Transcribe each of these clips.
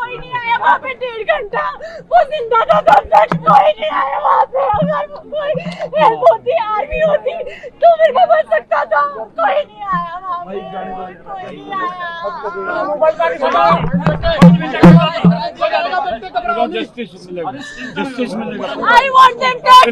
कोई नहीं आया वहाँ पे 1.5 घंटा। वो जिंदा था तब तक कोई नहीं आया वहाँ पे। अगर कोई हेल्प होती, आर्मी होती तो मेरे को बच सकता था। कोई नहीं आया वहाँ पे, कोई नहीं आया। जस्टिस मिलेगा। I want them dead.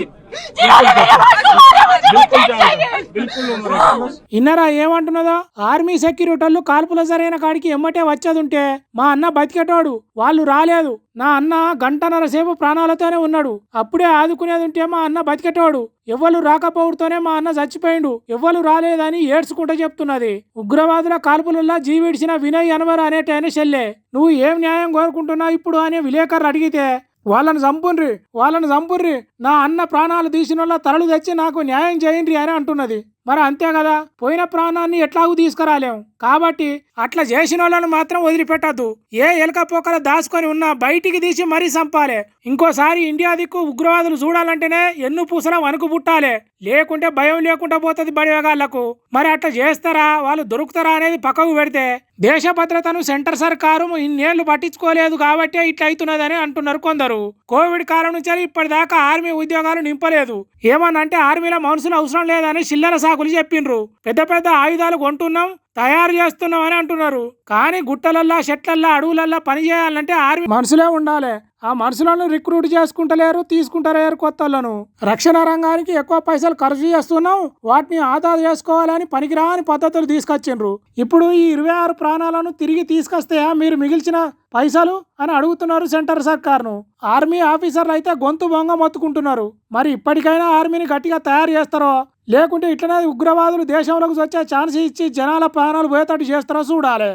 ఇన్నరా ఏమంటున్నదో? ఆర్మీ సెక్యూరిటీలు కాల్పుల జరిగిన కాడికి ఎమ్మటే వచ్చేదుంటే మా అన్న బతికేటోడు, వాళ్ళు రాలేదు. నా అన్న గంటన్నర సేపు ప్రాణాలతోనే ఉన్నాడు. అప్పుడే ఆదుకునేది ఉంటే మా అన్న బతికేటోడు. ఎవ్వరు రాకపోవడంతోనే మా అన్న చచ్చిపోయిండు. ఎవ్వరు రాలేదని ఏడ్చుకుంటూ చెప్తున్నది. ఉగ్రవాదుల కాల్పులల్లా జీవిడిచిన వినయ్ అన్వర్ అనేటైన చెల్లె. నువ్వు ఏం న్యాయం కోరుకుంటున్నావు ఇప్పుడు అనే విలేకరులు అడిగితే వాళ్ళని చంపుర్రి, నా అన్న ప్రాణాలు తీసిన తలలు తెచ్చి నాకు న్యాయం చేయండి అని అంటున్నది. మరి అంతే కదా, పోయిన ప్రాణాన్ని ఎట్లాగూ తీసుకురాలేము. కాబట్టి అట్లా చేసిన వాళ్ళను మాత్రం వదిలిపెట్టద్దు. ఏ ఎలకపోకల దాచుకొని ఉన్నా బయటికి తీసి మరీ చంపాలి. ఇంకోసారి ఇండియా దిక్కు ఉగ్రవాదులు చూడాలంటేనే ఎన్ను పూసల వణుకు పుట్టాలి, లేకుంటే భయం లేకుండా పోతుంది బడివేగాళ్లకు. మరి అట్లా చేస్తారా, వాళ్ళు దొరుకుతారా అనేది పక్కకు పెడితే దేశ భద్రతను సెంటర్ సర్కారు ఇన్నేళ్లు పట్టించుకోలేదు కాబట్టే ఇట్లా అవుతున్నదని అంటున్నారు కొందరు. కోవిడ్ కాలం నుంచి ఇప్పటిదాకా ఆర్మీ ఉద్యోగాలు నింపలేదు. ఏమనంటే ఆర్మీలో మనుషులు అవసరం లేదని చిల్లర సాకులు చెప్పిండ్రు. పెద్ద పెద్ద ఆయుధాలు కొంటున్నాం, తయారు చేస్తున్నాం అని అంటున్నారు. కానీ గుట్టలల్లా, చెట్లల్లా, అడవులల్లా పని చేయాలంటే ఆర్మీ మనుషులే ఉండాలి. ఆ మనుషులను రిక్రూట్ చేసుకుంటలేరు, తీసుకుంటలేరు కొత్తలను. రక్షణ రంగానికి ఎక్కువ పైసలు ఖర్చు చేస్తున్నాం, వాటిని ఆదా చేసుకోవాలని పనికిరాని పద్ధతులు తీసుకొచ్చిండ్రు. ఇప్పుడు ఈ 26 ప్రాణాలను తిరిగి తీసుకొస్తే మీరు మిగిల్చిన పైసలు అని అడుగుతున్నారు సెంటర్ సర్కార్ను. ఆర్మీ ఆఫీసర్లు అయితే గొంతు బొంగ మొత్తుకుంటున్నారు. మరి ఇప్పటికైనా ఆర్మీని గట్టిగా తయారు చేస్తారో, లేకుంటే ఇట్లనే ఉగ్రవాదులు దేశంలోకి వచ్చే ఛాన్స్ ఇచ్చి జనాల ప్రాణాలు పోయేటట్టు చేస్తారో చూడాలి.